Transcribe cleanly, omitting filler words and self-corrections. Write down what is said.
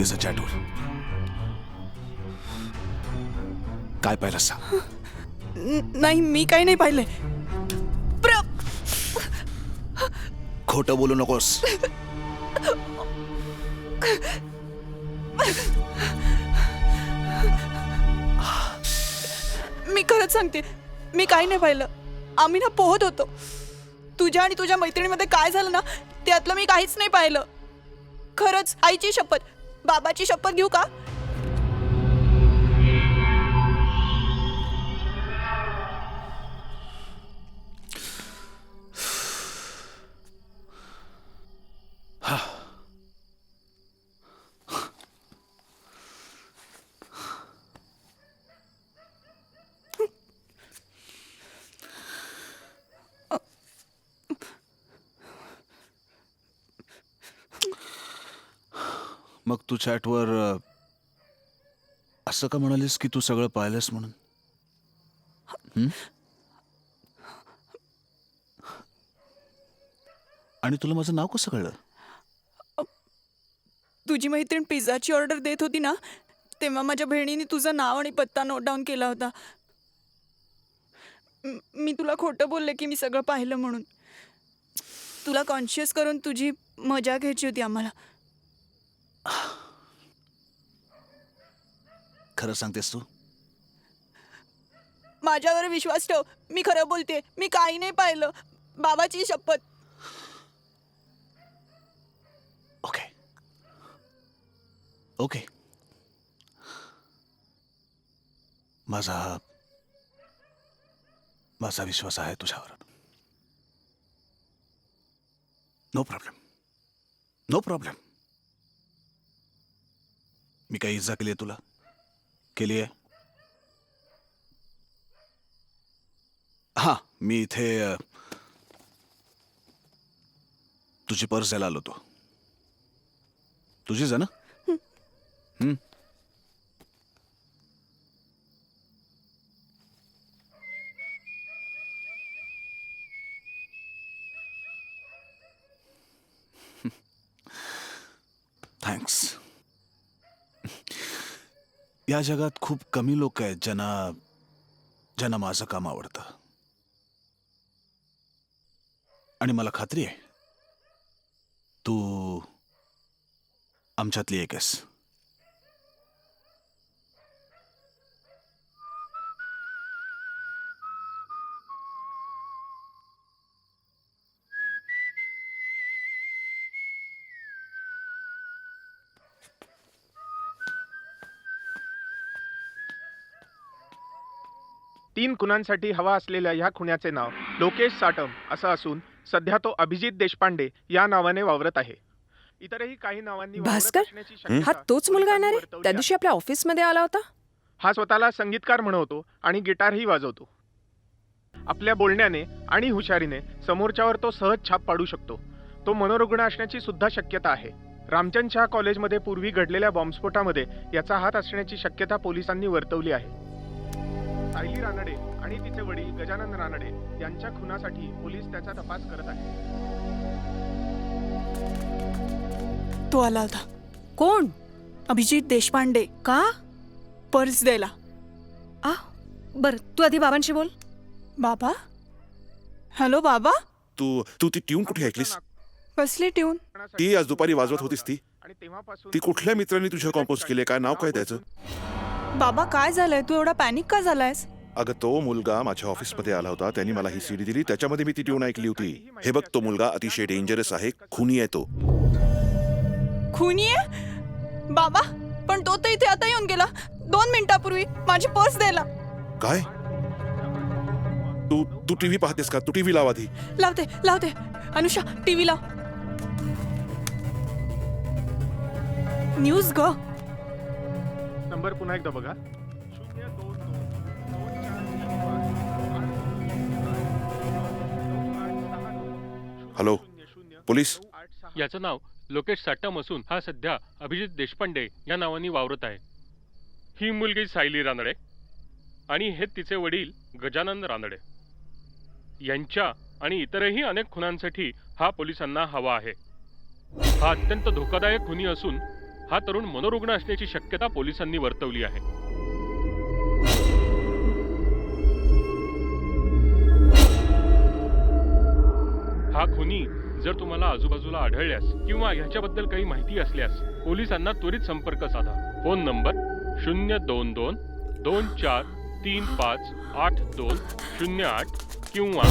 होतीस चॅटवर? काय पाहिलं सांग. नाही, मी काही नाही पाहिलंय. खोटं बोलू नकोस. मी खरंच सांगते, मी काही नाही पाहिलं. आम्ही ना पोहत होतो. तुझ्या आणि तुझ्या मैत्रिणीमध्ये काय झालं ना, त्यातलं मी काहीच नाही पाहिलं. खरंच, आईची शपथ, बाबाची शपथ घेऊ का? मग तू चॅटवर असं का म्हणालीस की तू सगळं पाहिलंस म्हणून? आणि तुला माझं नाव कसं कळलं? तुझी मैत्रीण पिझ्झाची ऑर्डर देत होती ना, तेव्हा माझ्या बहिणीने तुझं नाव आणि पत्ता नोट डाऊन केला होता. मी तुला खोटं बोलले की मी सगळं पाहिलं म्हणून. तुला कॉन्शियस करून तुझी मजा घ्यायची होती आम्हाला. खरं सांगतेस तू? माझ्यावर विश्वास ठेव, मी खरं बोलते. मी काही नाही पाहिलं, बाबाची शपथ. ओके ओके, माझा विश्वास आहे तुझ्यावर. No problem, no problem. मी काही इजा केली आहे तुला? केली आहे? हां, मी इथे तुझी पर्स द्यायला आलो होतो. तुझीच आहे ना? थँक्स. या जगात खूप कमी लोक आहेत ज्यांना माझं काम आवडतं. आणि मला खात्री आहे तू आमच्यातली एक आहेस. तीन खुनांसाठी हवा असलेल्या ह्या खुन्याचे नाव लोकेश साटम असं असून सध्या तो अभिजित देशपांडे या नावाने वावरत आहे. इतरही काही नावांनी वावरत भास्कर, असण्याची शक्यता हा तोच मुलगा येणार आहे? वर्तवली त्या आहे. दिवशी आपल्या ऑफिसमध्ये आला होता. हा स्वतःला संगीतकार म्हणवतो आणि गिटारही वाजवतो. आपल्या बोलण्याने आणि हुशारीने समोरच्यावर तो सहज छाप पाडू शकतो. तो मनोरुग्ण असण्याची सुद्धा शक्यता आहे. रामचंद कॉलेजमध्ये पूर्वी घडलेल्या बॉम्बस्फोटामध्ये याचा हात असण्याची शक्यता पोलिसांनी वर्तवली आहे. सायली रानडे आणि तिचे वडील गजानन रानडे यांच्या खुनासाठी पोलीस त्याचा तपास करत आहेत. तो आला होता. कोण? अभिजित देशपांडे. का? पर्स द्यायला. बर, तू आधी बाबांशी बोल. बाबा? हॅलो बाबा. तू ती ट्यून कुठे ऐकलीस? कसली ट्यून? ती आज दुपारी वाजवत होतीस ती? आणि तेव्हापासून ती कुठल्या मित्रांनी तुझ्या कंपोज केली? काय नाव काय त्याचं? बाबा काय झालंय? तू एवढा पॅनिक का झालायस? अगं, तो मुलगा माझ्या ऑफिसमध्ये आला होता. त्यांनी मला ही सीडी दिली, त्याच्यामध्ये मी ती ट्यून ऐकली होती. हे बघ, तो मुलगा अतिशय डेंजरस आहे, खूनी आहे तो. खुनी आहे? बाबा, पण तो तर इथे आता येऊन गेला 2 मिनिटापूर्वी माझी पर्स द्यायला. काय? तू टीव्ही पाहतेस का? तू टीव्ही लाव आधी. लावते. अनुषा, टीव्ही लाव. न्यूज ग. नंबर पुन्हा एकदा बघा. Hello, police? याचं नाव लोकेश साटम असून हा सध्या अभिजित देशपांडे या नावाने वावरत आहे. ही मुलगी सायली रानडे आणि हे तिचे वडील गजानन रानडे. यांच्या आणि इतरही अनेक खुनांसाठी हा पोलिसांना हवा आहे. हा अत्यंत धोकादायक खुनी असून हा तरुण मनोरुग्ण असण्याची शक्यता पोलिसांनी वर्तवली आहे. हा खुनी जर तुम्हाला आजूबाजूला आढळल्यास किंवा ह्याच्याबद्दल काही माहिती असल्यास पोलिसांना त्वरित संपर्क साधा. फोन नंबर 022-2435-8208 किंवा